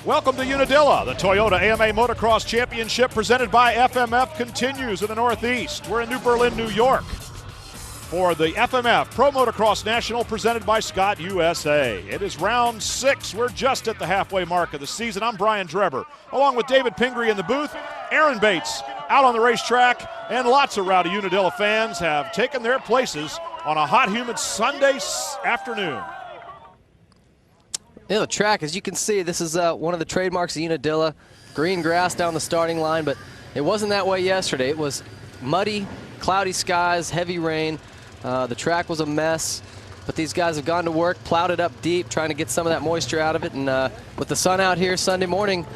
Welcome to Unadilla. The Toyota AMA Motocross Championship presented by FMF continues in the Northeast. We're in New Berlin, New York for the FMF Pro Motocross National presented by Scott USA. It is round 6. We're just at the halfway mark of the season. I'm Brian Dreber, along with David Pingree in the booth, Aaron Bates out on the racetrack, and lots of rowdy Unadilla fans have taken their places on a hot, humid Sunday afternoon. The track, as you can see, this is one of the trademarks of Unadilla. Green grass down the starting line, but it wasn't that way yesterday. It was muddy, cloudy skies, heavy rain. The track was a mess, but these guys have gone to work, plowed it up deep, trying to get some of that moisture out of it. And with the sun out here Sunday morning,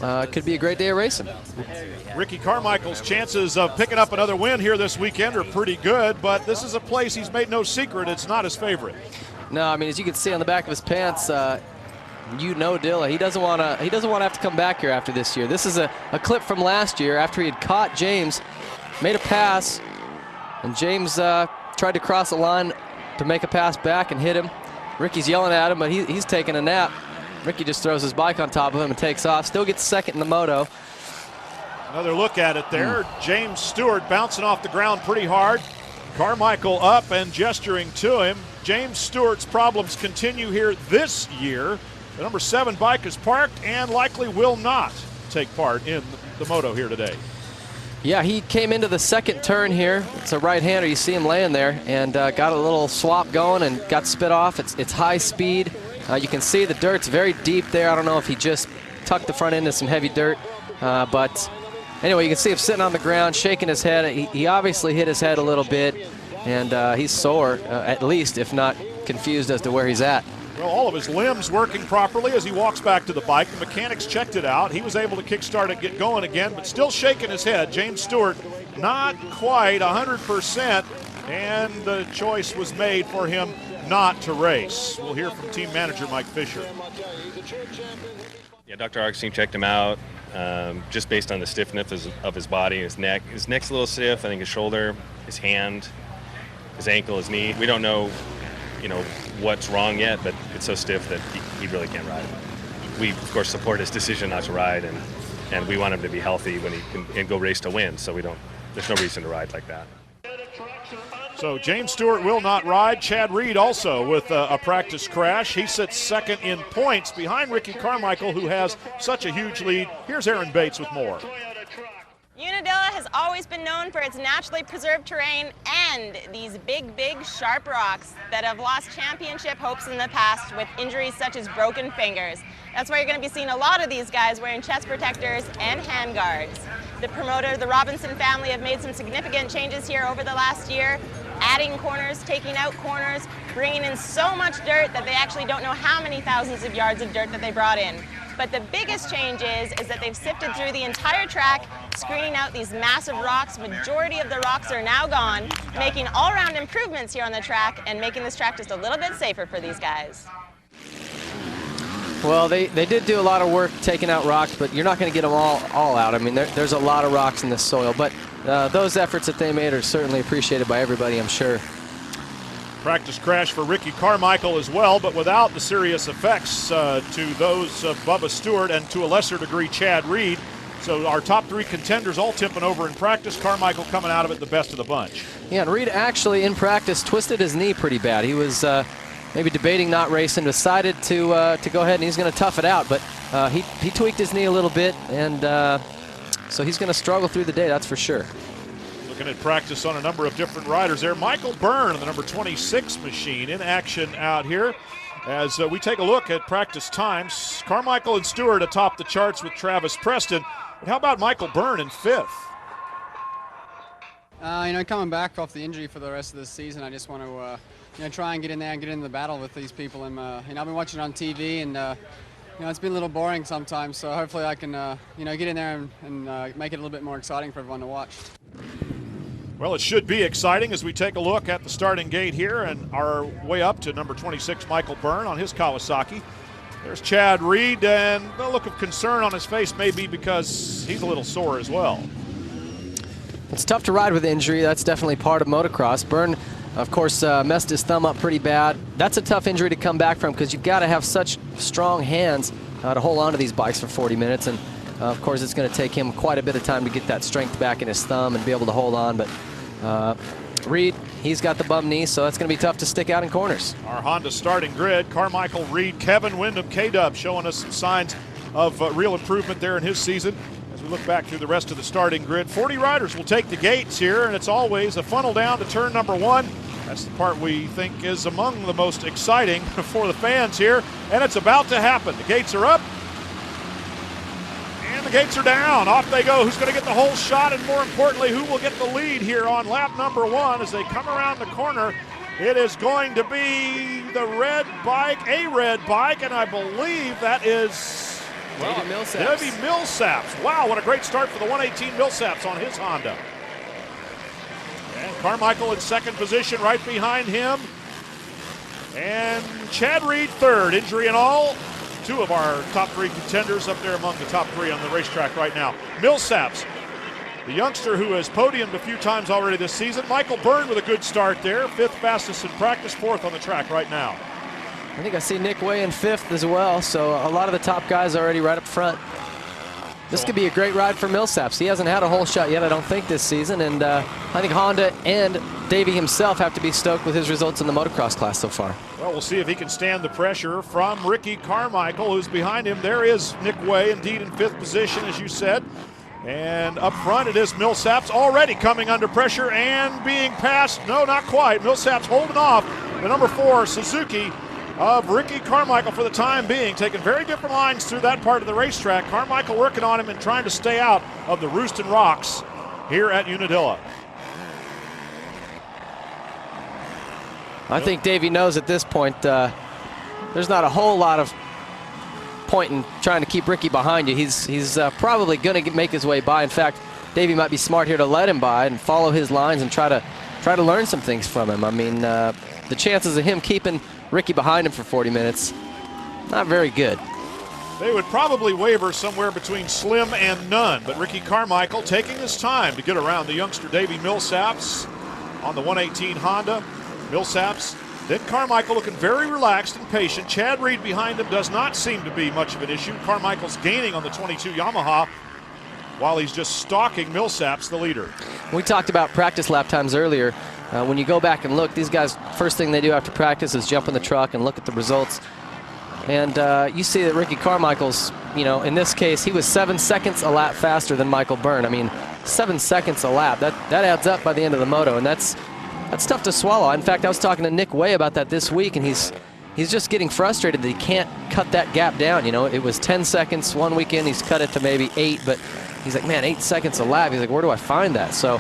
it could be a great day of racing. Ricky Carmichael's chances of picking up another win here this weekend are pretty good, but this is a place he's made no secret it's not his favorite. No, I mean, as you can see on the back of his pants, you know Dilla. He doesn't want to have to come back here after this year. This is a clip from last year after he had caught James, made a pass, and James tried to cross the line to make a pass back and hit him. Ricky's yelling at him, but he's taking a nap. Ricky just throws his bike on top of him and takes off. Still gets second in the moto. Another look at it there. James Stewart bouncing off the ground pretty hard. Carmichael up and gesturing to him. James Stewart's problems continue here this year. The number 7 bike is parked and likely will not take part in the moto here today. Yeah, he came into the second turn here. It's a right-hander. You see him laying there and got a little swap going and got spit off. It's high speed. You can see the dirt's very deep there. I don't know if he just tucked the front end into some heavy dirt. But anyway, you can see him sitting on the ground, shaking his head. He obviously hit his head a little bit. And he's sore, at least, if not confused as to where he's at. Well, all of his limbs working properly as he walks back to the bike. The mechanics checked it out. He was able to kickstart it, get going again, but still shaking his head. James Stewart not quite 100%, and the choice was made for him not to race. We'll hear from team manager Mike Fisher. Yeah, Dr. Augustine checked him out just based on the stiffness of his body, his neck. His neck's a little stiff, I think his shoulder, his hand, his ankle, his knee. We don't know, what's wrong yet, but it's so stiff that he really can't ride. We, of course, support his decision not to ride, and we want him to be healthy when he can go race to win, so there's no reason to ride like that. So James Stewart will not ride. Chad Reed also with a practice crash. He sits second in points behind Ricky Carmichael, who has such a huge lead. Here's Aaron Bates with more. Unadilla has always been known for its naturally preserved terrain and these big, sharp rocks that have lost championship hopes in the past with injuries such as broken fingers. That's why you're going to be seeing a lot of these guys wearing chest protectors and hand guards. The promoter, the Robinson family, have made some significant changes here over the last year, adding corners, taking out corners, bringing in so much dirt that they actually don't know how many thousands of yards of dirt that they brought in. But the biggest change is that they've sifted through the entire track, screening out these massive rocks. Majority of the rocks are now gone, making all-around improvements here on the track and making this track just a little bit safer for these guys. Well, they did do a lot of work taking out rocks, but you're not going to get them all out. I mean, there's a lot of rocks in this soil, but those efforts that they made are certainly appreciated by everybody, I'm sure. Practice crash for Ricky Carmichael as well, but without the serious effects to those of Bubba Stewart and to a lesser degree Chad Reed. So our top 3 contenders all tipping over in practice. Carmichael coming out of it the best of the bunch. Yeah, and Reed actually in practice twisted his knee pretty bad. He was maybe debating not racing, decided to go ahead and he's going to tough it out. But he tweaked his knee a little bit, and so he's going to struggle through the day, that's for sure. Looking at practice on a number of different riders there. Michael Byrne, the number 26 machine, in action out here. As we take a look at practice times, Carmichael and Stewart atop the charts with Travis Preston. But how about Michael Byrne in 5th? Coming back off the injury for the rest of the season, I just want to, try and get in there and get in the battle with these people. And I've been watching it on TV, and it's been a little boring sometimes. So hopefully I can, get in there and make it a little bit more exciting for everyone to watch. Well, it should be exciting as we take a look at the starting gate here and our way up to number 26, Michael Byrne on his Kawasaki. There's Chad Reed, and the look of concern on his face may be because he's a little sore as well. It's tough to ride with injury. That's definitely part of motocross. Byrne, of course, messed his thumb up pretty bad. That's a tough injury to come back from because you've got to have such strong hands to hold on to these bikes for 40 minutes. And of course, it's going to take him quite a bit of time to get that strength back in his thumb and be able to hold on. But Reed, he's got the bum knee, so that's going to be tough to stick out in corners. Our Honda starting grid: Carmichael, Reed, Kevin Windham, K-Dub, showing us some signs of real improvement there in his season. As we look back through the rest of the starting grid, 40 riders will take the gates here, and it's always a funnel down to turn number 1. That's the part we think is among the most exciting for the fans here, and it's about to happen. The gates are up, and the gates are down. Off they go. Who's going to get the whole shot, and more importantly, who will get the lead here on lap number 1 as they come around the corner? It is going to be the red bike, and I believe that is Davey Millsaps. Davey Millsaps. Wow, what a great start for the 118 Millsaps on his Honda. And Carmichael in second position right behind him. And Chad Reed third, injury and all. 2 of our top 3 contenders up there among the top 3 on the racetrack right now. Millsaps, the youngster who has podiumed a few times already this season. Michael Byrne with a good start there. 5th fastest in practice, 4th on the track right now. I think I see Nick Way in 5th as well, so a lot of the top guys are already right up front. This could be a great ride for Millsaps. He hasn't had a whole shot yet, I don't think, this season, and I think Honda and Davey himself have to be stoked with his results in the motocross class so far. Well, we'll see if he can stand the pressure from Ricky Carmichael, who's behind him. There is Nick Way, indeed in 5th position, as you said. And up front, it is Millsaps already coming under pressure and being passed. No, not quite. Millsaps holding off the number 4 Suzuki of Ricky Carmichael for the time being, taking very different lines through that part of the racetrack. Carmichael working on him and trying to stay out of the Roost and Rocks here at Unadilla. I think Davey knows at this point there's not a whole lot of point in trying to keep Ricky behind you. He's probably going to make his way by. In fact, Davey might be smart here to let him by and follow his lines and try to learn some things from him. I mean, the chances of him keeping Ricky behind him for 40 minutes, not very good. They would probably waver somewhere between slim and none, but Ricky Carmichael taking his time to get around the youngster Davey Millsaps on the 118 Honda. Millsaps, then Carmichael looking very relaxed and patient. Chad Reed behind him does not seem to be much of an issue. Carmichael's gaining on the 22 Yamaha while he's just stalking Millsaps, the leader. We talked about practice lap times earlier. When you go back and look, these guys, first thing they do after practice is jump in the truck and look at the results. And you see that Ricky Carmichael's, in this case, he was 7 seconds a lap faster than Michael Byrne. I mean, 7 seconds a lap, that adds up by the end of the moto, and that's tough to swallow. In fact, I was talking to Nick Way about that this week, and he's just getting frustrated that he can't cut that gap down. It was 10 seconds one weekend, he's cut it to maybe 8, but he's like, man, 8 seconds a lap. He's like, where do I find that? So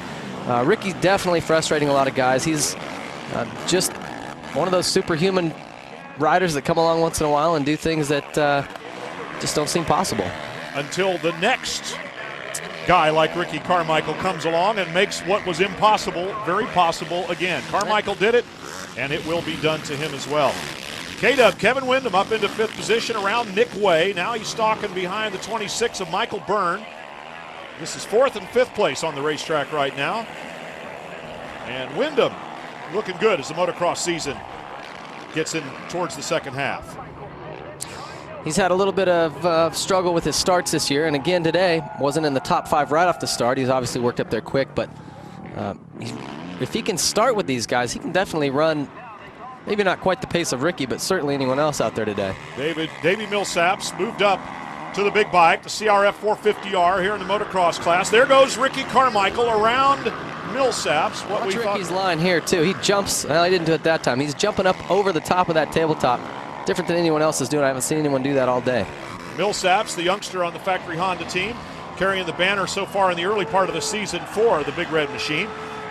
Ricky's definitely frustrating a lot of guys. He's just one of those superhuman riders that come along once in a while and do things that just don't seem possible. Until the next guy like Ricky Carmichael comes along and makes what was impossible very possible again. Carmichael did it, and it will be done to him as well. K-Dub, Kevin Windham up into 5th position around Nick Way. Now he's stalking behind the 26 of Michael Byrne. This is 4th and 5th place on the racetrack right now. And Windham looking good as the motocross season gets in towards the second half. He's had a little bit of struggle with his starts this year, and again today, wasn't in the top 5 right off the start. He's obviously worked up there quick, but if he can start with these guys, he can definitely run, maybe not quite the pace of Ricky, but certainly anyone else out there today. Davey Millsaps moved up to the big bike, the CRF 450R here in the motocross class. There goes Ricky Carmichael around Millsaps. Watch Ricky's line here too. He jumps, well, he didn't do it that time. He's jumping up over the top of that tabletop. Different than anyone else is doing. I haven't seen anyone do that all day. Millsaps, the youngster on the factory Honda team, carrying the banner so far in the early part of the season for the Big Red Machine.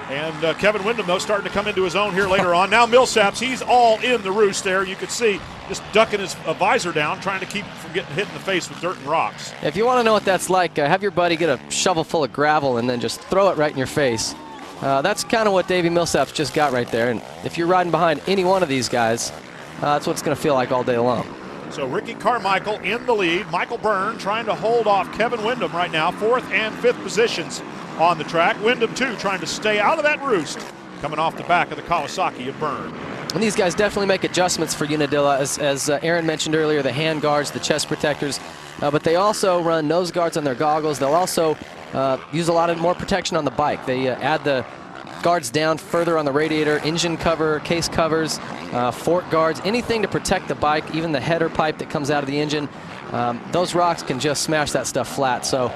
And Kevin Windham, though, starting to come into his own here later on. Now Millsaps, he's all in the roost there. You could see just ducking his visor down, trying to keep from getting hit in the face with dirt and rocks. If you want to know what that's like, have your buddy get a shovel full of gravel and then just throw it right in your face. That's kind of what Davey Millsaps just got right there. And if you're riding behind any one of these guys, that's what it's going to feel like all day long. So Ricky Carmichael in the lead. Michael Byrne trying to hold off Kevin Windham right now. 4th and 5th positions on the track. Windham, too, trying to stay out of that roost, coming off the back of the Kawasaki of Byrne. And these guys definitely make adjustments for Unadilla, as Aaron mentioned earlier, the hand guards, the chest protectors, but they also run nose guards on their goggles. They'll also use a lot more protection on the bike. They add the guards down further on the radiator, engine cover, case covers, fork guards, anything to protect the bike, even the header pipe that comes out of the engine. Those rocks can just smash that stuff flat. So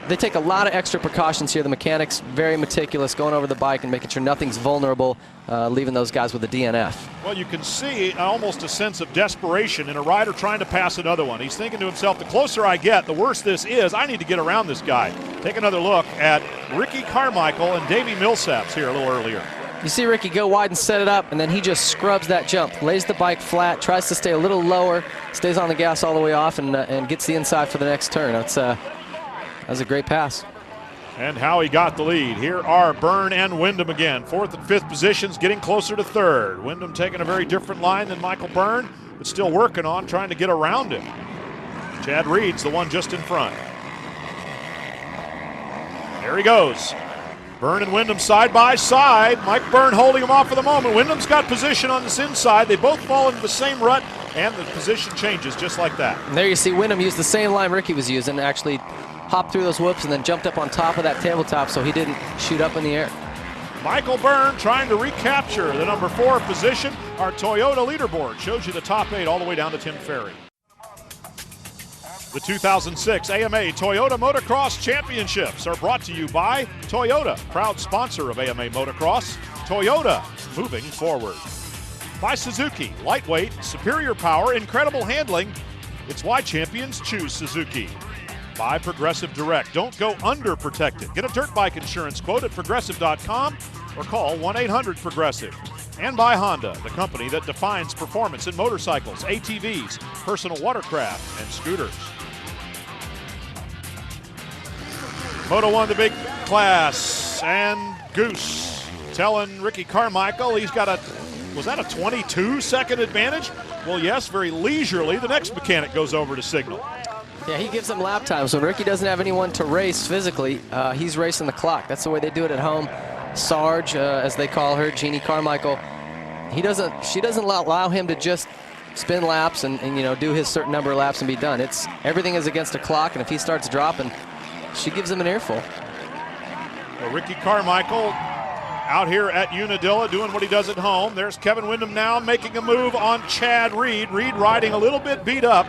they take a lot of extra precautions here. The mechanics, very meticulous, going over the bike and making sure nothing's vulnerable, leaving those guys with a DNF. Well, you can see almost a sense of desperation in a rider trying to pass another one. He's thinking to himself, the closer I get, the worse this is. I need to get around this guy. Take another look at Ricky Carmichael and Davey Millsaps here a little earlier. You see Ricky go wide and set it up, and then he just scrubs that jump, lays the bike flat, tries to stay a little lower, stays on the gas all the way off, and gets the inside for the next turn. That was a great pass. And how he got the lead. Here are Byrne and Windham again. 4th and 5th positions, getting closer to 3rd. Windham taking a very different line than Michael Byrne, but still working on trying to get around him. Chad Reed's the one just in front. There he goes. Byrne and Windham side by side. Mike Byrne holding him off for the moment. Windham's got position on this inside. They both fall into the same rut, and the position changes just like that. And there you see Windham use the same line Ricky was using, actually hopped through those whoops and then jumped up on top of that tabletop so he didn't shoot up in the air. Michael Byrne trying to recapture the number 4 position. Our Toyota leaderboard shows you the top 8 all the way down to Tim Ferry. The 2006 AMA Toyota Motocross Championships are brought to you by Toyota, proud sponsor of AMA Motocross. Toyota, moving forward. By Suzuki, lightweight, superior power, incredible handling. It's why champions choose Suzuki. By Progressive Direct, don't go underprotected. Get a dirt bike insurance quote at progressive.com or call 1-800-PROGRESSIVE. And by Honda, the company that defines performance in motorcycles, ATVs, personal watercraft, and scooters. Moto 1, the big class, and Goose telling Ricky Carmichael he's got was that a 22-second advantage? Well, yes, very leisurely. The next mechanic goes over to signal. Yeah, he gives them lap times. When Ricky doesn't have anyone to race physically, he's racing the clock. That's the way they do it at home. Sarge, as they call her, Jeannie Carmichael, she doesn't allow him to just spin laps and do his certain number of laps and be done. Everything is against a clock, and if he starts dropping, she gives him an earful. Well, Ricky Carmichael out here at Unadilla doing what he does at home. There's Kevin Windham now making a move on Chad Reed. Reed riding a little bit beat up.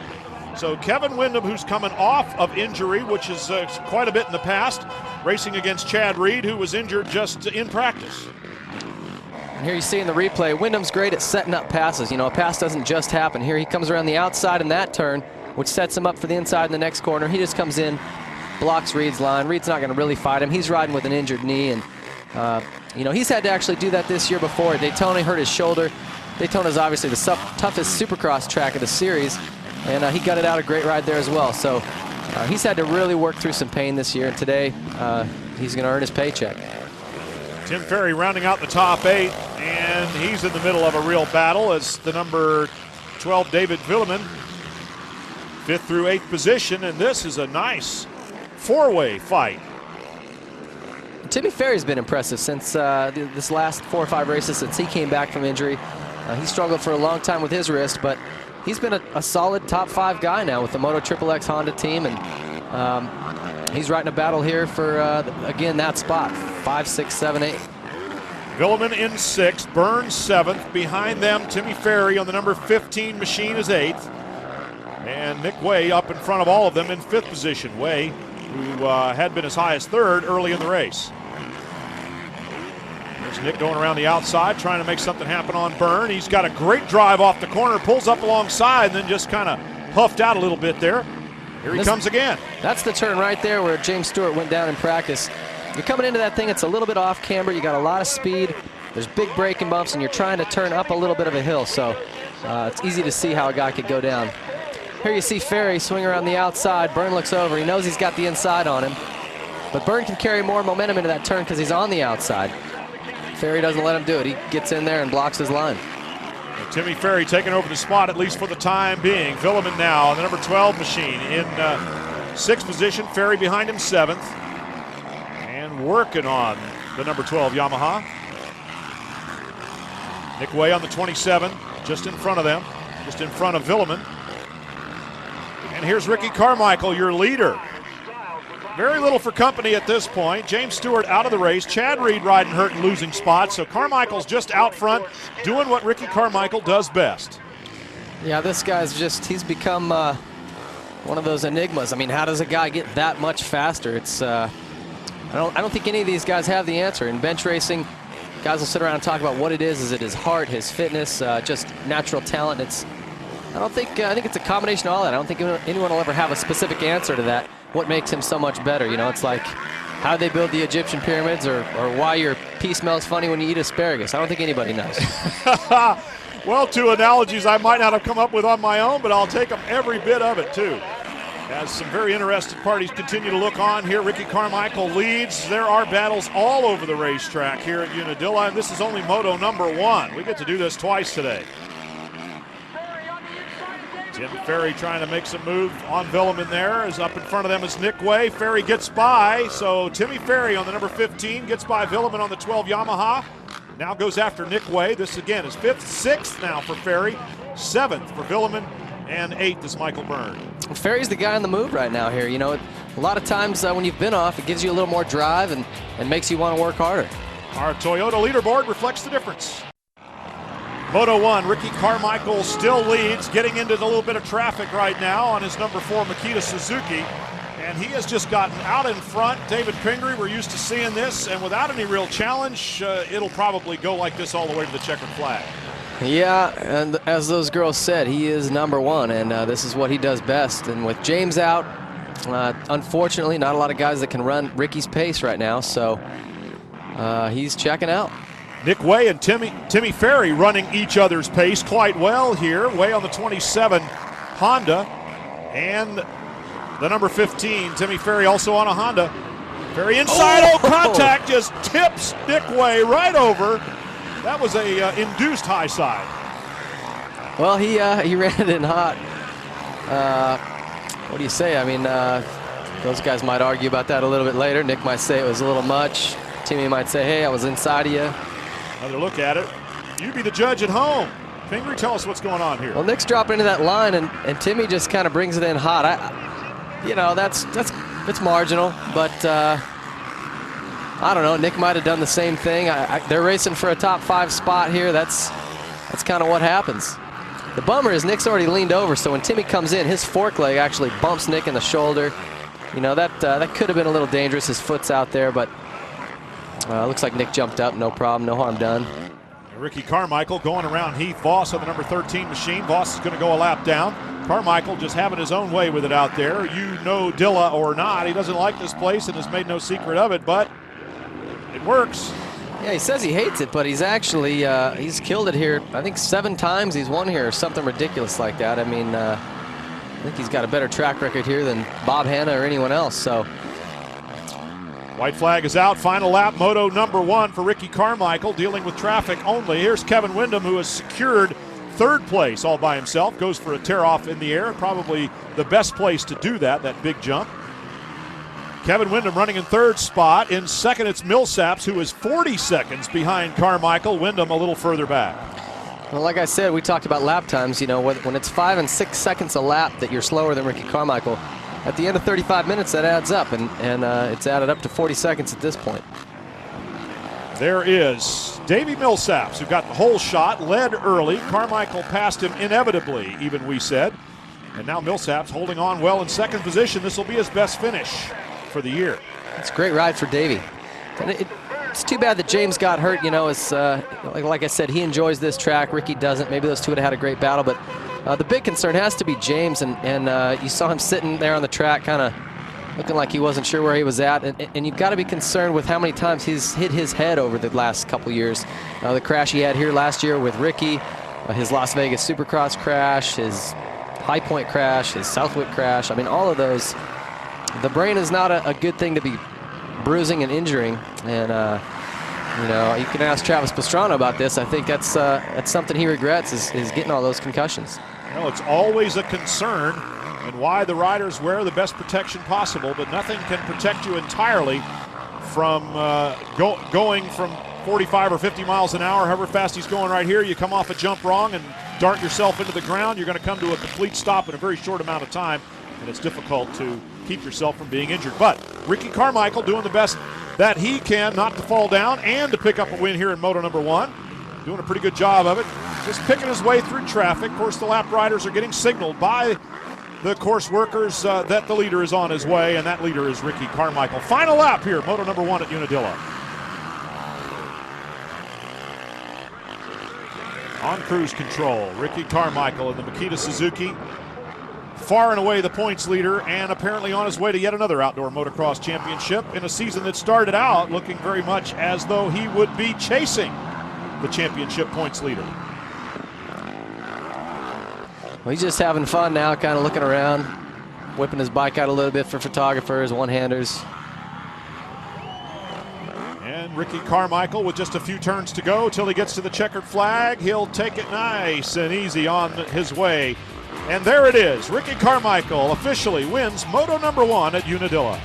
So Kevin Windham, who's coming off of injury, which is quite a bit in the past, racing against Chad Reed, who was injured just in practice. And here you see in the replay, Windham's great at setting up passes. A pass doesn't just happen. Here he comes around the outside in that turn, which sets him up for the inside in the next corner. He just comes in, blocks Reed's line. Reed's not going to really fight him. He's riding with an injured knee, and he's had to actually do that this year before. At Daytona, he hurt his shoulder. Daytona is obviously the toughest supercross track of the series, and he got it out a great ride there as well. So he's had to really work through some pain this year, and today he's going to earn his paycheck. Tim Ferry rounding out the top 8, and he's in the middle of a real battle as the number 12 David Villeman, 5th through 8th position, and this is a nice 4-way fight. Timmy Ferry's been impressive since this last 4 or 5 races since he came back from injury. He struggled for a long time with his wrist, but he's been a solid top 5 guy now with the Moto XXX Honda team, and he's riding a battle here for, again, that spot, 5, 6, 7, 8. Villeman in 6th, Byrne 7th. Behind them, Timmy Ferry on the number 15 machine is 8th. And Nick Way up in front of all of them in 5th position. Way, who had been as high as 3rd early in the race. There's Nick going around the outside, trying to make something happen on Byrne. He's got a great drive off the corner, pulls up alongside, and then just kind of puffed out a little bit there. Here he comes again. That's the turn right there where James Stewart went down in practice. You're coming into that thing, it's a little bit off camber, you got a lot of speed, there's big braking bumps, and you're trying to turn up a little bit of a hill, so it's easy to see how a guy could go down. Here you see Ferry swing around the outside. Byrne looks over, he knows he's got the inside on him, but Byrne can carry more momentum into that turn because he's on the outside. Ferry doesn't let him do it. He gets in there and blocks his line. And Timmy Ferry taking over the spot, at least for the time being. Villeman now on the number 12 machine in 6th position. Ferry behind him 7th. And working on the number 12 Yamaha. Nick Way on the 27, just in front of them, just in front of Villeman. And here's Ricky Carmichael, your leader. Very little for company at this point. James Stewart out of the race. Chad Reed riding hurt and losing spots. So Carmichael's just out front doing what Ricky Carmichael does best. Yeah, this guy's he's become one of those enigmas. I mean, how does a guy get that much faster? It's I don't think any of these guys have the answer. In bench racing, guys will sit around and talk about what it is. Is it his heart, his fitness, just natural talent? I think it's a combination of all that. I don't think anyone will ever have a specific answer to that. What makes him so much better? You know, it's like how they build the Egyptian pyramids, or why your pea smells funny when you eat asparagus. I don't think anybody knows. Well, two analogies I might not have come up with on my own, but I'll take them every bit of it too. As some very interested parties continue to look on here, Ricky Carmichael leads. There are battles all over the racetrack here at Unadilla, and this is only moto number 1. We get to do this twice today. Tim Ferry trying to make some move on Villeman there. Is up in front of them is Nick Way. Ferry gets by, so Timmy Ferry on the number 15 gets by Villeman on the 12 Yamaha. Now goes after Nick Way. This again is 5th, 6th now for Ferry, 7th for Villeman, and 8th is Michael Byrne. Well, Ferry's the guy on the move right now here. You know, a lot of times when you've been off, it gives you a little more drive and makes you want to work harder. Our Toyota leaderboard reflects the difference. Moto 1, Ricky Carmichael still leads, getting into a little bit of traffic right now on his number 4 Makita Suzuki. And he has just gotten out in front. David Pingree, we're used to seeing this, and without any real challenge, it'll probably go like this all the way to the checkered flag. Yeah, and as those girls said, he is number 1, and this is what he does best. And with James out, unfortunately, not a lot of guys that can run Ricky's pace right now, so he's checking out. Nick Way and Timmy Ferry running each other's pace quite well here. Way on the 27 Honda, and the number 15, Timmy Ferry, also on a Honda. Ferry inside, contact just tips Nick Way right over. That was a induced high side. Well, he ran it in hot. What do you say? I mean, those guys might argue about that a little bit later. Nick might say it was a little much. Timmy might say, hey, I was inside of you. Another look at it. You be the judge at home. Pingree, tell us what's going on here. Well, Nick's dropping into that line, and Timmy just kind of brings it in hot. You know, it's marginal, but I don't know. Nick might have done the same thing. They're racing for a top 5 spot here. That's kind of what happens. The bummer is Nick's already leaned over, so when Timmy comes in, his fork leg actually bumps Nick in the shoulder. You know, that could have been a little dangerous. His foot's out there, but looks like Nick jumped up. No problem. No harm done. Ricky Carmichael going around Heath Voss on the number 13 machine. Voss is going to go a lap down. Carmichael just having his own way with it out there. Unadilla or not, he doesn't like this place and has made no secret of it, but it works. Yeah, he says he hates it, but he's actually he's killed it here. I think 7 times he's won here, or something ridiculous like that. I mean, I think he's got a better track record here than Bob Hanna or anyone else. So. White flag is out. Final lap, moto number 1 for Ricky Carmichael, dealing with traffic only. Here's Kevin Windham, who has secured 3rd place all by himself. Goes for a tear-off in the air. Probably the best place to do that big jump. Kevin Windham running in 3rd spot. In 2nd, it's Millsaps, who is 40 seconds behind Carmichael. Windham a little further back. Well, like I said, we talked about lap times. You know, when it's 5 and 6 seconds a lap that you're slower than Ricky Carmichael, at the end of 35 minutes, that adds up, and it's added up to 40 seconds at this point. There is Davey Millsaps, who got the whole shot, led early. Carmichael passed him inevitably, even we said. And now Millsaps holding on well in 2nd position. This will be his best finish for the year. It's a great ride for Davey. And it's too bad that James got hurt. You know, it's like I said, he enjoys this track. Ricky doesn't. Maybe those two would have had a great battle, but the big concern has to be James, and you saw him sitting there on the track kind of looking like he wasn't sure where he was at, and you've got to be concerned with how many times he's hit his head over the last couple years. The crash he had here last year with Ricky, his Las Vegas Supercross crash, his High Point crash, his Southwick crash. I mean, all of those. The brain is not a good thing to be bruising and injuring, and you know, you can ask Travis Pastrana about this. I think that's something he regrets is getting all those concussions. Well, it's always a concern, and why the riders wear the best protection possible, but nothing can protect you entirely from going from 45 or 50 miles an hour, however fast he's going right here. You come off a jump wrong and dart yourself into the ground, you're going to come to a complete stop in a very short amount of time, and it's difficult to keep yourself from being injured. But Ricky Carmichael doing the best that he can not to fall down and to pick up a win here in Moto number 1. Doing a pretty good job of it. Just picking his way through traffic. Of course, the lap riders are getting signaled by the course workers that the leader is on his way, and that leader is Ricky Carmichael. Final lap here, Moto number 1 at Unadilla. On cruise control, Ricky Carmichael in the Makita Suzuki, far and away the points leader, and apparently on his way to yet another outdoor motocross championship in a season that started out looking very much as though he would be chasing the championship points leader. Well, he's just having fun now, kind of looking around, whipping his bike out a little bit for photographers, one-handers. And Ricky Carmichael with just a few turns to go till he gets to the checkered flag. He'll take it nice and easy on his way. And there it is. Ricky Carmichael officially wins Moto number 1 at Unadilla.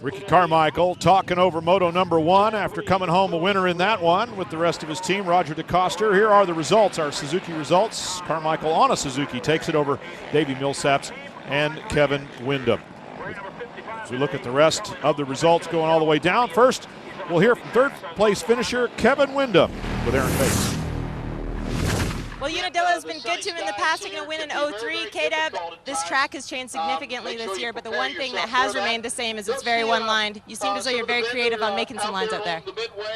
Ricky Carmichael talking over Moto number 1 after coming home a winner in that one with the rest of his team, Roger DeCoster. Here are the results, our Suzuki results. Carmichael on a Suzuki takes it over Davey Millsaps and Kevin Windham. As we look at the rest of the results going all the way down, first we'll hear from third place finisher Kevin Windham with Aaron Bates. Well, Unadilla has been good to him in the past, taking a win in 03. K-Dub, this track has changed significantly this year, but the one thing that has remained the same is it's very one-lined. You seem as though you're very creative on making some lines out there.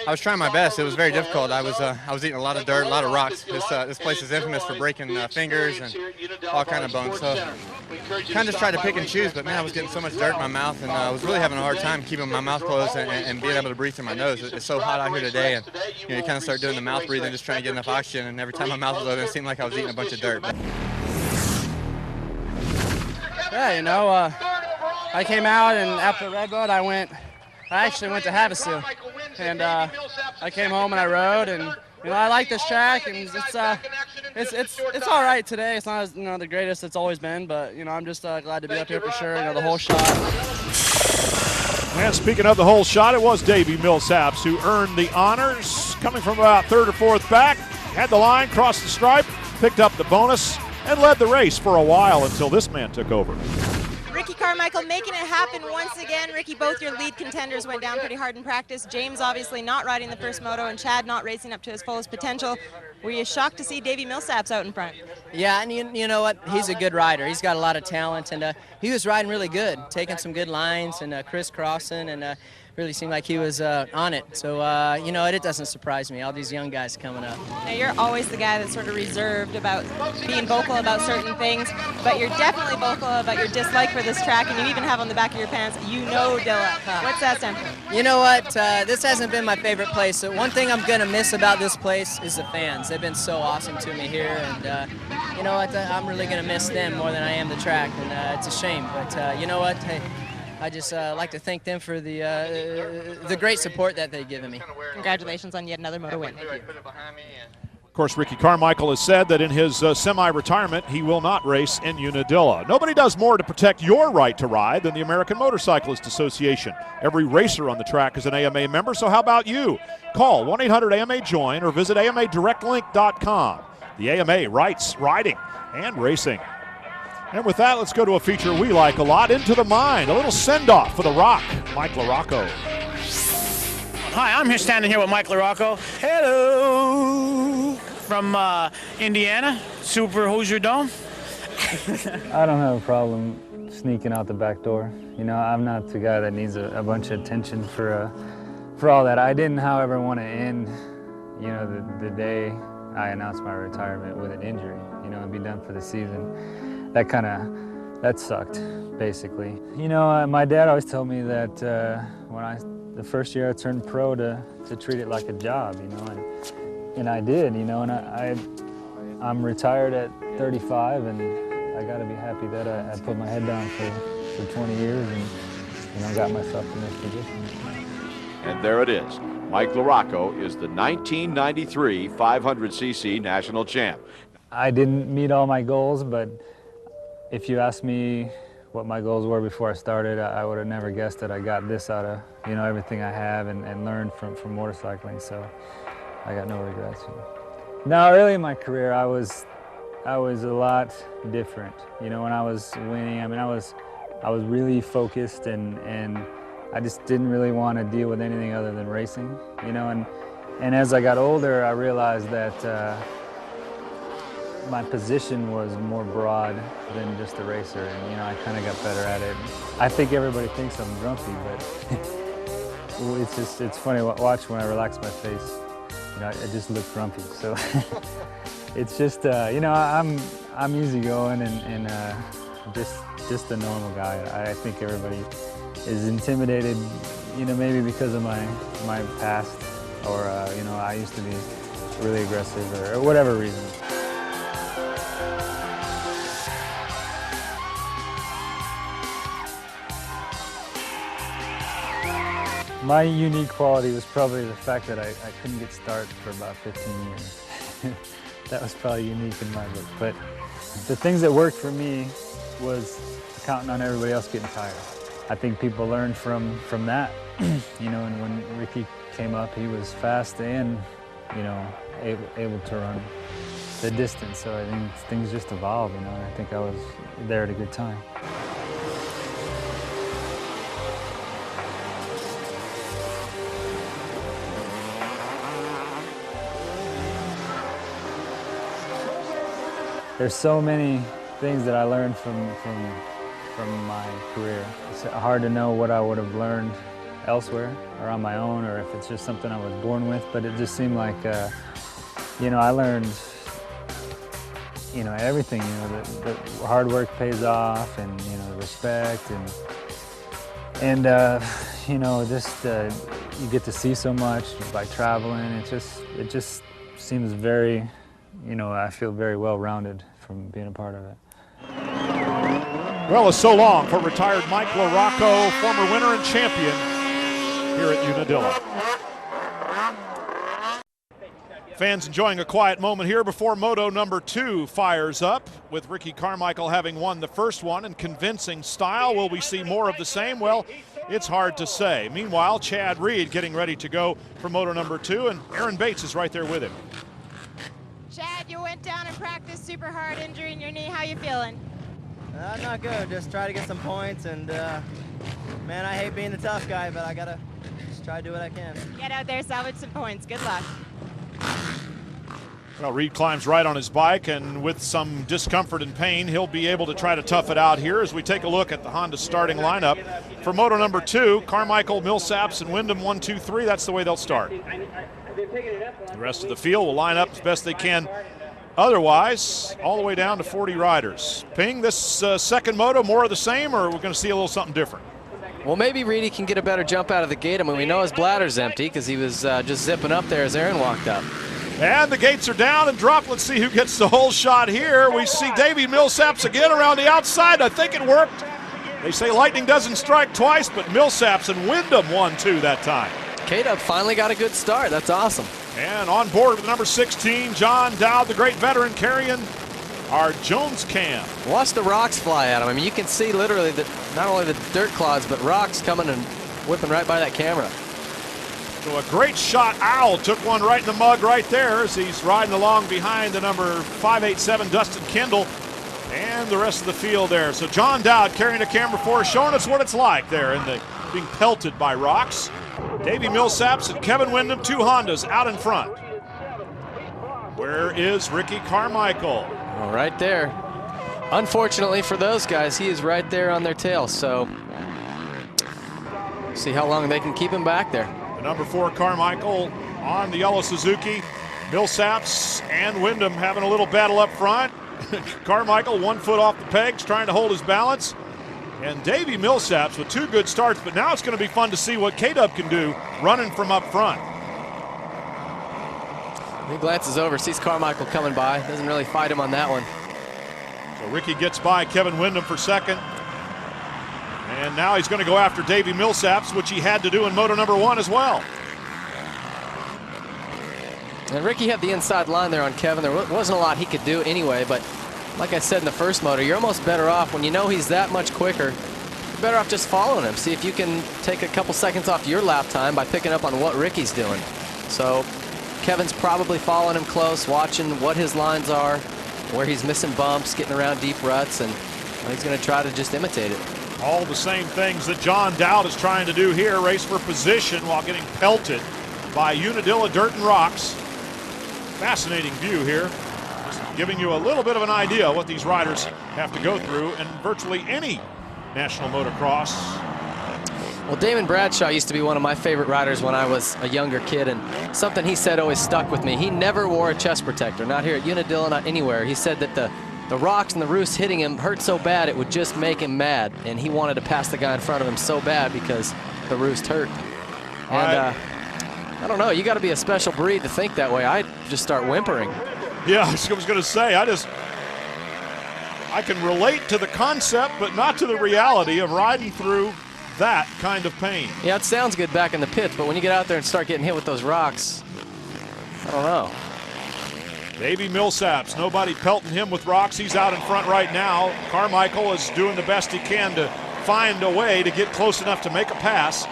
I was trying my best. It was very difficult. I was eating a lot of dirt, a lot of rocks. This place is infamous for breaking fingers and all kind of bones. So kind of just tried to pick and choose, but man, I was getting so much dirt in my mouth, and I was really having a hard time keeping my mouth closed and being able to breathe through my nose. It's so hot out here today, and you kind of start doing the mouth breathing, just trying to get enough oxygen, and every time my mouth was open, it seemed like I was eating a bunch of dirt. Yeah, I came out, and after Red Road, I actually went to Havasu, and I came home and I rode, and I like this track, and it's all right today. It's not as the greatest it's always been, but I'm just glad to be up here for sure. The whole shot. And speaking of the whole shot, it was Davey Millsaps who earned the honors, coming from about third or fourth back, had the line, crossed the stripe, picked up the bonus, and led the race for a while until this man took over. Ricky Carmichael making it happen once again. Ricky, both your lead contenders went down pretty hard in practice. James obviously not riding the first moto, and Chad not racing up to his fullest potential. Were you shocked to see Davey Millsaps out in front? Yeah, and you know what? He's a good rider. He's got a lot of talent, and he was riding really good, taking some good lines and crisscrossing, and really seemed like he was on it. So, it doesn't surprise me, all these young guys coming up. Now, you're always the guy that's sort of reserved about being vocal about certain things, but you're definitely vocal about your dislike for this track, and you even have on the back of your pants, Unadilla. What's that stand for? You know what? This hasn't been my favorite place. So one thing I'm going to miss about this place is the fans. They've been so awesome to me here, and you know what? I'm really going to miss them more than I am the track, and it's a shame. But you know what? Hey, I just like to thank them for the great support that they've given me. Congratulations on yet another moto win. Thank you. Of course, Ricky Carmichael has said that in his semi-retirement, he will not race in Unadilla. Nobody does more to protect your right to ride than the American Motorcyclist Association. Every racer on the track is an AMA member, so how about you? Call 1-800-AMA-JOIN or visit AMADirectLink.com. The AMA writes riding and racing. And with that, let's go to a feature we like a lot, Into the Mind, a little send-off for The Rock, Mike LaRocco. Hi, I'm here standing here with Mike LaRocco. Hello! From Indiana, Super Hoosier Dome. I don't have a problem sneaking out the back door. I'm not the guy that needs a bunch of attention for all that. I didn't, however, want to end, the day I announced my retirement with an injury, and be done for the season. That sucked, basically. My dad always told me that the first year I turned pro to treat it like a job, and I did, and I'm retired at 35, and I got to be happy that I put my head down for 20 years and got myself in this position. And there it is. Mike LaRocco is the 1993 500cc national champ. I didn't meet all my goals, but if you ask me what my goals were before I started. I would have never guessed that I got this out of, you know, everything I have and learned from motorcycling. So I got no regrets. No, early in my career, I was a lot different. You know, when I was winning, I mean, I was really focused and I just didn't really want to deal with anything other than racing. You know, and as I got older, I realized that my position was more broad than just a racer, and you know, I kind of got better at it. I think everybody thinks I'm grumpy, but it's funny. Watch when I relax my face. You know, I just look grumpy. So it's just you know, I'm easygoing and just a normal guy. I think everybody is intimidated, you know, maybe because of my past, or you know, I used to be really aggressive or whatever reason. My unique quality was probably the fact that I couldn't get started for about 15 years. That was probably unique in my book. But the things that worked for me was counting on everybody else getting tired. I think people learned from that. You know, and when Ricky came up, he was fast and, you know, able to run the distance. So I think things just evolved, you know, and I think I was there at a good time. There's so many things that I learned from my career. It's hard to know what I would have learned elsewhere or on my own, or if it's just something I was born with, but it just seemed like, you know, I learned, you know, everything. You know, the hard work pays off, and, you know, respect, and you know, just you get to see so much by traveling. It just seems very, you know, I feel very well-rounded from being a part of it. Well, it's so long for retired Mike LaRocco, former winner and champion here at Unadilla. Fans enjoying a quiet moment here before Moto number 2 fires up, with Ricky Carmichael having won the first one in convincing style. Will we see more of the same? Well, it's hard to say. Meanwhile, Chad Reed getting ready to go for Moto number 2, and Aaron Bates is right there with him. Chad, you went down and practiced super hard, injuring your knee. How you feeling? Not good. Just try to get some points, and man, I hate being the tough guy, but I gotta just try to do what I can. Get out there, salvage some points. Good luck. Well, Reed climbs right on his bike, and with some discomfort and pain, he'll be able to try to tough it out here as we take a look at the Honda starting lineup. For Moto number 2, Carmichael, Millsaps, and Wyndham 1, 2, 3. That's the way they'll start. The rest of the field will line up as best they can. Otherwise, all the way down to 40 riders. Ping, this second moto, more of the same, or we're going to see a little something different? Well, maybe Reedy can get a better jump out of the gate. I mean, we know his bladder's empty because he was just zipping up there as Aaron walked up. And the gates are down and dropped. Let's see who gets the whole shot here. We see Davey Millsaps again around the outside. I think it worked. They say lightning doesn't strike twice, but Millsaps and Wyndham won 2 that time. K-Dub finally got a good start. That's awesome. And on board with number 16, John Dowd, the great veteran, carrying our Jones cam. Watch the rocks fly at him. I mean, you can see literally not only the dirt clods, but rocks coming and whipping right by that camera. So a great shot. Owl took one right in the mug right there as he's riding along behind the number 587 Dustin Kendall and the rest of the field there. So John Dowd carrying a camera for us, showing us what it's like there in the being pelted by rocks. Davey Millsaps and Kevin Wyndham, 2 Hondas out in front. Where is Ricky Carmichael? Well, right there. Unfortunately for those guys, he is right there on their tail. So see how long they can keep him back there. The number 4 Carmichael on the yellow Suzuki. Millsaps and Wyndham having a little battle up front. Carmichael 1 foot off the pegs, trying to hold his balance. And Davey Millsaps with 2 good starts, but now it's going to be fun to see what K-Dub can do running from up front. He glances over, sees Carmichael coming by, doesn't really fight him on that one. So Ricky gets by Kevin Wyndham for second. And now he's going to go after Davey Millsaps, which he had to do in Moto number 1 as well. And Ricky had the inside line there on Kevin. There wasn't a lot he could do anyway, but like I said in the first moto, you're almost better off when you know he's that much quicker. You're better off just following him. See if you can take a couple seconds off your lap time by picking up on what Ricky's doing. So Kevin's probably following him close, watching what his lines are, where he's missing bumps, getting around deep ruts, and he's going to try to just imitate it. All the same things that John Dowd is trying to do here, race for position while getting pelted by Unadilla dirt and rocks. Fascinating view here. Just giving you a little bit of an idea what these riders have to go through in virtually any national motocross. Well, Damon Bradshaw used to be one of my favorite riders when I was a younger kid, and something he said always stuck with me. He never wore a chest protector, not here at Unadilla, not anywhere. He said that the rocks and the roost hitting him hurt so bad it would just make him mad, and he wanted to pass the guy in front of him so bad because the roost hurt. And I don't know, you got to be a special breed to think that way. I'd just start whimpering. Yeah, I was going to say, I can relate to the concept, but not to the reality of riding through that kind of pain. Yeah, it sounds good back in the pits, but when you get out there and start getting hit with those rocks, I don't know. Davey Millsaps, nobody pelting him with rocks. He's out in front right now. Carmichael is doing the best he can to find a way to get close enough to make a pass.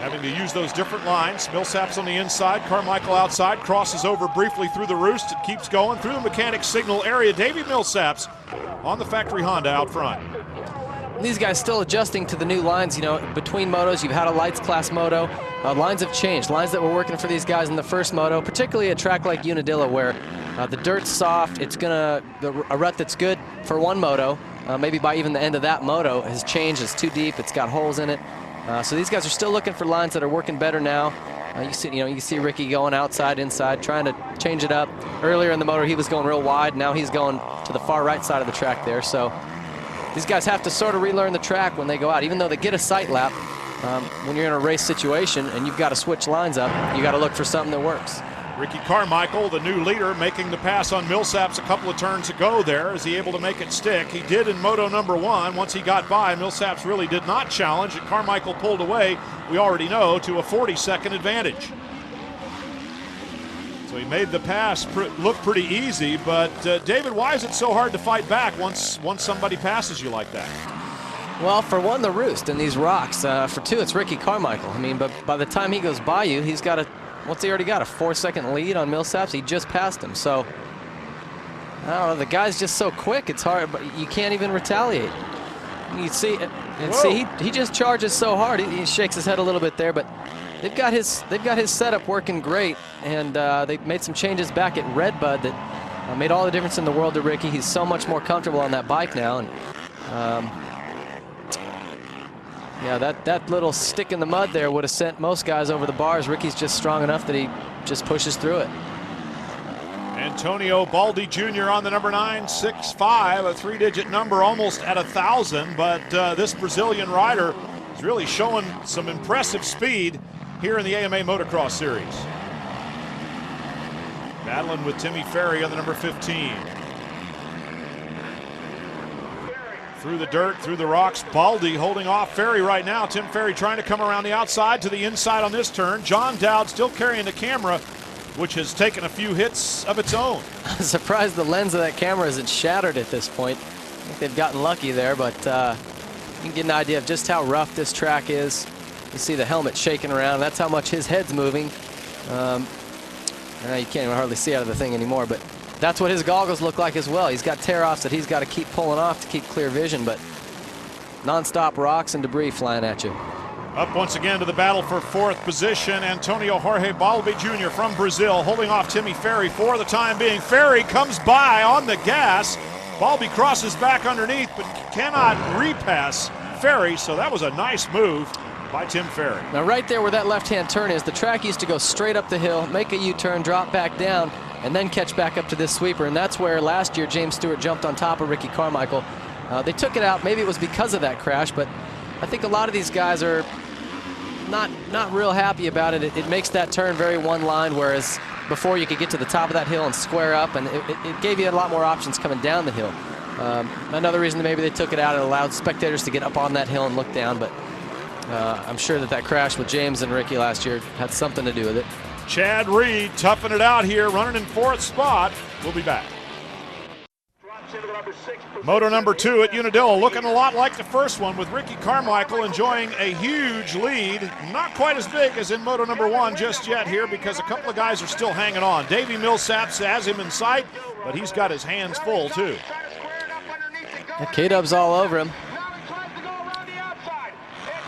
Having to use those different lines. Millsaps on the inside, Carmichael outside, crosses over briefly through the roost and keeps going through the mechanic signal area. Davey Millsaps on the factory Honda out front. These guys still adjusting to the new lines. You know, between motos, you've had a lights class moto. Lines have changed. Lines that were working for these guys in the first moto, particularly a track like Unadilla where the dirt's soft. It's a rut that's good for one moto. Maybe by even the end of that moto has changed. It's too deep. It's got holes in it. So these guys are still looking for lines that are working better now. You see Ricky going outside, inside, trying to change it up. Earlier in the motor, he was going real wide. Now he's going to the far right side of the track there. So these guys have to sort of relearn the track when they go out. Even though they get a sight lap, when you're in a race situation and you've got to switch lines up, you got to look for something that works. Ricky Carmichael, the new leader, making the pass on Millsaps a couple of turns ago there. Is he able to make it stick? He did in moto number one. Once he got by, Millsaps really did not challenge, and Carmichael pulled away, we already know, to a 40-second advantage. So he made the pass look pretty easy, but David, why is it so hard to fight back once somebody passes you like that? Well, for one, the roost and these rocks. For two, it's Ricky Carmichael. I mean, but by the time he goes by you, he's got what's he already got, a 4-second lead on Millsaps? He just passed him. So, I don't know, the guy's just so quick, it's hard, but you can't even retaliate. You see, he just charges so hard. He shakes his head a little bit there, but they've got his setup working great, and they made some changes back at Redbud that made all the difference in the world to Ricky. He's so much more comfortable on that bike now, and yeah, that little stick in the mud there would have sent most guys over the bars. Ricky's just strong enough that he just pushes through it. Antonio Baldi Jr. on the number 965, a 3-digit number almost at 1,000, but this Brazilian rider is really showing some impressive speed here in the AMA Motocross Series. Battling with Timmy Ferry on the number 15. Through the dirt, through the rocks, Baldi holding off Ferry right now. Tim Ferry trying to come around the outside to the inside on this turn. John Dowd still carrying the camera, which has taken a few hits of its own. I'm surprised the lens of that camera isn't shattered at this point. I think they've gotten lucky there, but you can get an idea of just how rough this track is. You see the helmet shaking around. That's how much his head's moving. You can't even hardly see out of the thing anymore, but that's what his goggles look like as well. He's got tear-offs that he's got to keep pulling off to keep clear vision, but non-stop rocks and debris flying at you. Up once again to the battle for fourth position, Antonio Jorge Balbi Jr. from Brazil, holding off Timmy Ferry for the time being. Ferry comes by on the gas. Balbi crosses back underneath, but cannot repass Ferry, so that was a nice move by Tim Ferry. Now right there where that left-hand turn is, the track used to go straight up the hill, make a U-turn, drop back down, and then catch back up to this sweeper, and that's where last year James Stewart jumped on top of Ricky Carmichael. They took it out. Maybe it was because of that crash, but I think a lot of these guys are not real happy about it. It makes that turn very one line, whereas before you could get to the top of that hill and square up, and it gave you a lot more options coming down the hill. Another reason that maybe they took it out, it allowed spectators to get up on that hill and look down, but I'm sure that crash with James and Ricky last year had something to do with it. Chad Reed toughing it out here, running in fourth spot. We'll be back. Moto number 2 at Unadilla, looking a lot like the first one, with Ricky Carmichael enjoying a huge lead. Not quite as big as in Moto number 1 just yet here, because a couple of guys are still hanging on. Davey Millsaps has him in sight, but he's got his hands full too. K-Dub's all over him.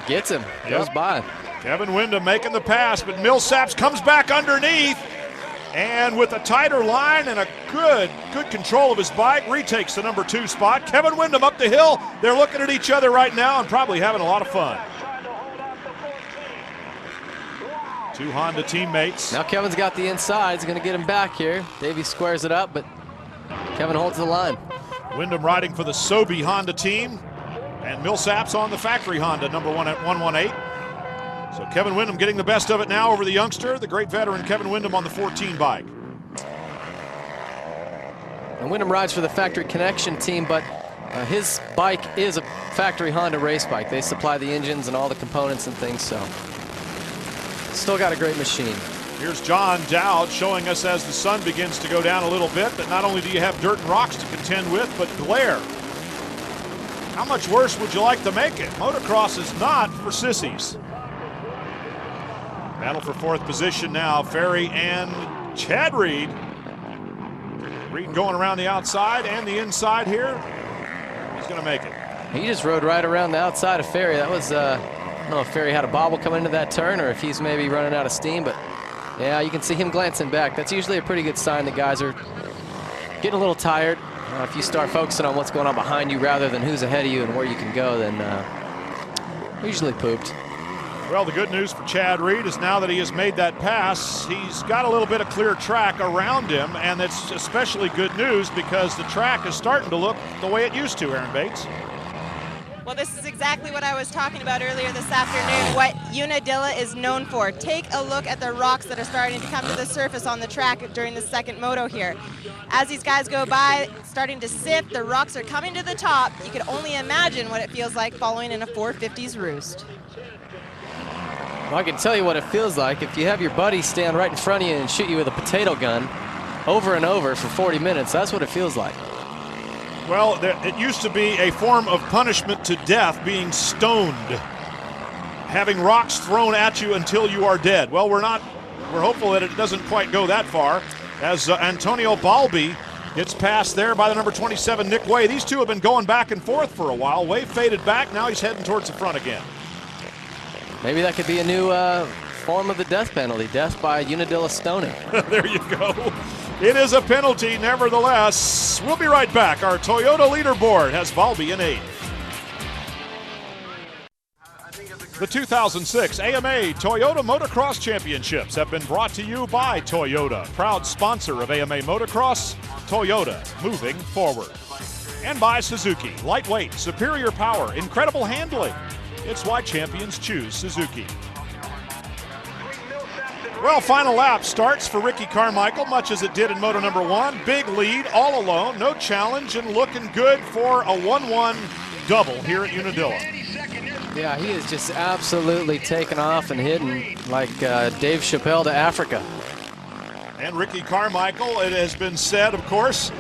Gets him, goes by. Kevin Windham making the pass, but Millsaps comes back underneath. And with a tighter line and a good control of his bike, retakes the number 2 spot. Kevin Windham up the hill. They're looking at each other right now and probably having a lot of fun. 2 Honda teammates. Now Kevin's got the inside. He's going to get him back here. Davey squares it up, but Kevin holds the line. Windham riding for the Sobe Honda team, and Millsaps on the factory Honda number 1 at 118. So Kevin Windham getting the best of it now over the youngster, the great veteran Kevin Windham on the 14 bike. And Windham rides for the Factory Connection team, but his bike is a factory Honda race bike. They supply the engines and all the components and things, so still got a great machine. Here's John Dowd showing us as the sun begins to go down a little bit that not only do you have dirt and rocks to contend with, but glare. How much worse would you like to make it? Motocross is not for sissies. Battle for 4th position now, Ferry and Chad Reed. Reed going around the outside and the inside here. He's going to make it. He just rode right around the outside of Ferry. That was, I don't know if Ferry had a bobble coming into that turn or if he's maybe running out of steam, but yeah, you can see him glancing back. That's usually a pretty good sign that guys are getting a little tired. If you start focusing on what's going on behind you rather than who's ahead of you and where you can go, then usually pooped. Well, the good news for Chad Reed is now that he has made that pass, he's got a little bit of clear track around him, and it's especially good news because the track is starting to look the way it used to, Aaron Bates. Well, this is exactly what I was talking about earlier this afternoon, what Unadilla is known for. Take a look at the rocks that are starting to come to the surface on the track during the second moto here. As these guys go by, starting to sift, the rocks are coming to the top. You can only imagine what it feels like following in a 450s roost. Well, I can tell you what it feels like. If you have your buddy stand right in front of you and shoot you with a potato gun over and over for 40 minutes, that's what it feels like. Well, it used to be a form of punishment to death, being stoned, having rocks thrown at you until you are dead. Well, we're hopeful that it doesn't quite go that far, as Antonio Balbi gets passed there by the number 27, Nick Way. These two have been going back and forth for a while. Way faded back, now he's heading towards the front again. Maybe that could be a new form of the death penalty, death by Unadilla stoning. There you go. It is a penalty, nevertheless. We'll be right back. Our Toyota leaderboard has Balbi in 8th. The 2006 AMA Toyota Motocross Championships have been brought to you by Toyota, proud sponsor of AMA Motocross. Toyota, moving forward. And by Suzuki, lightweight, superior power, incredible handling. It's why champions choose Suzuki. Well, final lap starts for Ricky Carmichael, much as it did in Moto number 1. Big lead, all alone, no challenge, and looking good for a 1-1 double here at Unadilla. Yeah, he is just absolutely taken off and hidden like Dave Chappelle to Africa. And Ricky Carmichael, it has been said, of course,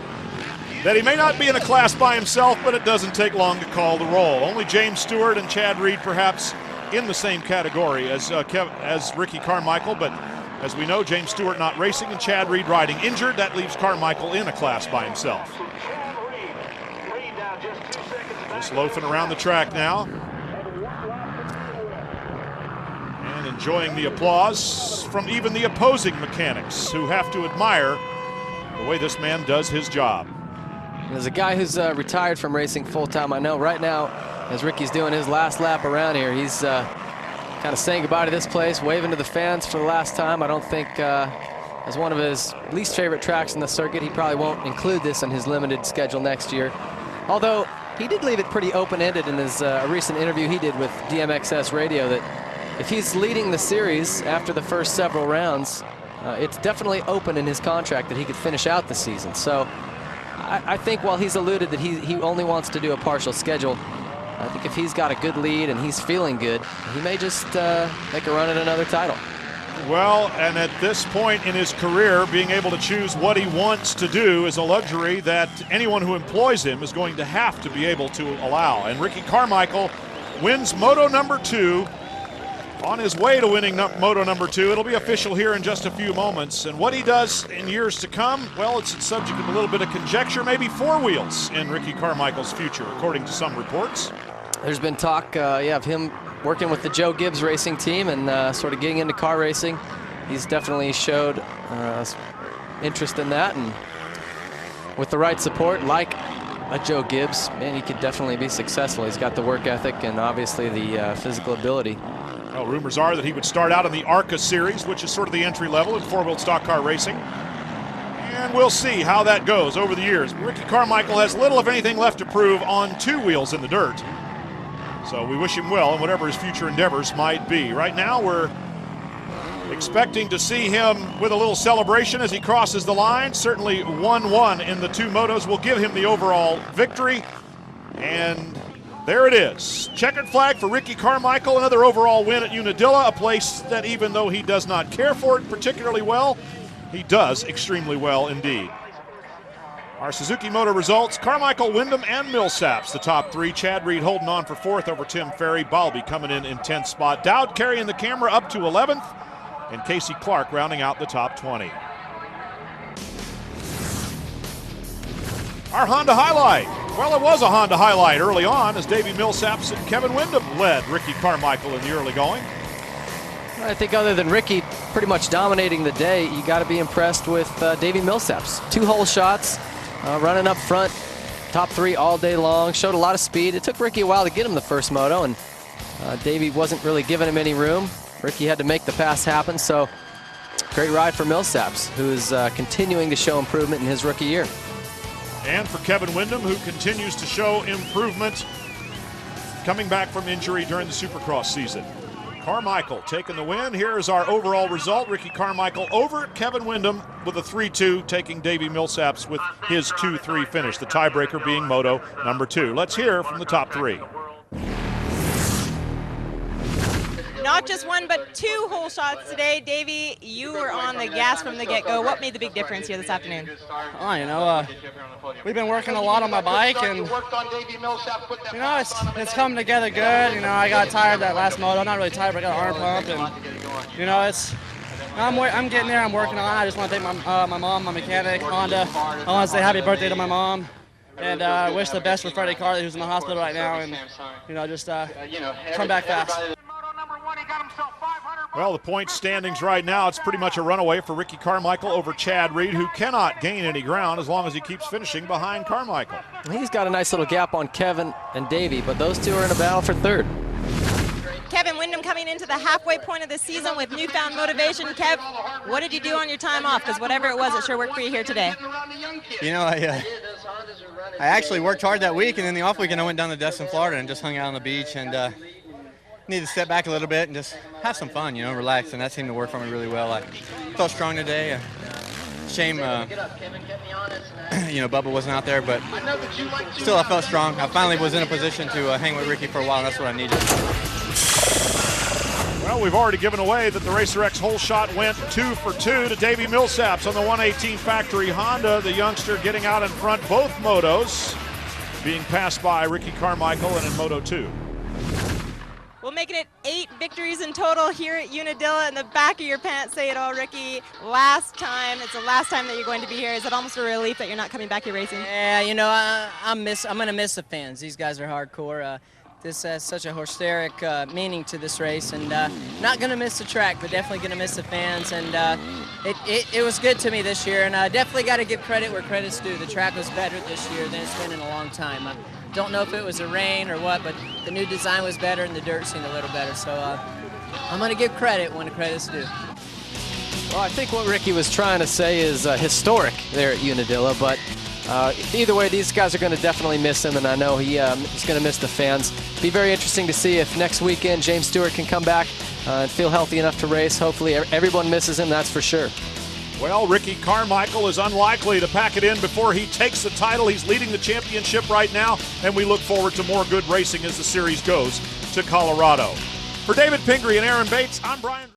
that he may not be in a class by himself, but it doesn't take long to call the roll. Only James Stewart and Chad Reed perhaps in the same category as Ricky Carmichael, but as we know, James Stewart not racing and Chad Reed riding injured. That leaves Carmichael in a class by himself. Just loafing around the track now. And enjoying the applause from even the opposing mechanics who have to admire the way this man does his job. There's a guy who's retired from racing full-time. I know right now, as Ricky's doing his last lap around here, he's kind of saying goodbye to this place, waving to the fans for the last time. I don't think, as one of his least favorite tracks in the circuit, he probably won't include this in his limited schedule next year. Although, he did leave it pretty open-ended in his a recent interview he did with DMXS Radio that if he's leading the series after the first several rounds, it's definitely open in his contract that he could finish out the season. So, I think while he's alluded that he only wants to do a partial schedule, I think if he's got a good lead and he's feeling good, he may just make a run at another title. Well, and at this point in his career, being able to choose what he wants to do is a luxury that anyone who employs him is going to have to be able to allow. And Ricky Carmichael wins Moto number 2. On his way to winning Moto number 2, it'll be official here in just a few moments. And what he does in years to come, well, it's subject of a little bit of conjecture, maybe 4 wheels in Ricky Carmichael's future, according to some reports. There's been talk, of him working with the Joe Gibbs racing team and sort of getting into car racing. He's definitely showed interest in that, and with the right support, like a Joe Gibbs, man, he could definitely be successful. He's got the work ethic and obviously the physical ability. Well, rumors are that he would start out in the ARCA series, which is sort of the entry level in 4-wheel stock car racing. And we'll see how that goes over the years. Ricky Carmichael has little, if anything, left to prove on 2 wheels in the dirt. So we wish him well in whatever his future endeavors might be. Right now, we're expecting to see him with a little celebration as he crosses the line. Certainly 1-1 in the 2 motos will give him the overall victory. And there it is. Checkered flag for Ricky Carmichael, another overall win at Unadilla, a place that even though he does not care for it particularly well, he does extremely well indeed. Our Suzuki Moto results: Carmichael, Wyndham, and Millsaps, the top 3. Chad Reed holding on for 4th over Tim Ferry. Balby coming in 10th spot. Dowd carrying the camera up to 11th, and Casey Clark rounding out the top 20. Our Honda highlight. Well, it was a Honda highlight early on as Davey Millsaps and Kevin Wyndham led Ricky Carmichael in the early going. I think other than Ricky pretty much dominating the day, you got to be impressed with Davey Millsaps. 2 hole shots, running up front, top 3 all day long, showed a lot of speed. It took Ricky a while to get him the first moto, and Davey wasn't really giving him any room. Ricky had to make the pass happen, so great ride for Millsaps, who is continuing to show improvement in his rookie year. And for Kevin Wyndham, who continues to show improvement coming back from injury during the Supercross season. Carmichael taking the win. Here is our overall result. Ricky Carmichael over Kevin Wyndham with a 3-2, taking Davey Millsaps with his 2-3 finish, the tiebreaker being Moto number 2. Let's hear from the top 3. Not just 1, but 2 hole shots today. Davey, you were on the gas from the get-go. What made the big difference here this afternoon? Oh, you know, we've been working a lot on my bike, and you know, it's coming together good. You know, I got tired that last moto. Not really tired, but I got an arm pump, and you know, I'm getting there. I'm working on it. I just want to thank my mom, my mechanic, Honda. I want to say happy birthday to my mom, and wish the best for Freddie Carley, who's in the hospital right now, and you know, just come back fast. Well, the point standings right now, it's pretty much a runaway for Ricky Carmichael over Chad Reed, who cannot gain any ground as long as he keeps finishing behind Carmichael. He's got a nice little gap on Kevin and Davey, but those 2 are in a battle for 3rd. Kevin Wyndham coming into the halfway point of the season with newfound motivation. Kev, what did you do on your time off? Because whatever it was, it sure worked for you here today. You know, I actually worked hard that week, and then the off weekend I went down to Destin, Florida, and just hung out on the beach, and need to step back a little bit and just have some fun, you know, relax, and that seemed to work for me really well. I felt strong today. Shame, you know, Bubba wasn't out there, but still I felt strong. I finally was in a position to hang with Ricky for a while, and that's what I needed. Well, we've already given away that the Racer X hole shot went 2 for 2 to Davey Millsaps on the 118 factory Honda. The youngster getting out in front both motos, being passed by Ricky Carmichael and in Moto 2. We'll make it 8 victories in total here at Unadilla. In the back of your pants, say it all, Ricky. Last time, it's the last time that you're going to be here. Is it almost a relief that you're not coming back here racing? Yeah, you know, I'm going to miss the fans. These guys are hardcore. This has such a hysteric meaning to this race, and not going to miss the track, but definitely going to miss the fans. And it was good to me this year, and definitely got to give credit where credit's due. The track was better this year than it's been in a long time. Don't know if it was the rain or what, but the new design was better and the dirt seemed a little better. So I'm going to give credit when the credit's due. Well, I think what Ricky was trying to say is historic there at Unadilla, but either way, these guys are going to definitely miss him, and I know he's going to miss the fans. Be very interesting to see if next weekend James Stewart can come back and feel healthy enough to race. Hopefully everyone misses him, that's for sure. Well, Ricky Carmichael is unlikely to pack it in before he takes the title. He's leading the championship right now, and we look forward to more good racing as the series goes to Colorado. For David Pingree and Aaron Bates, I'm Brian.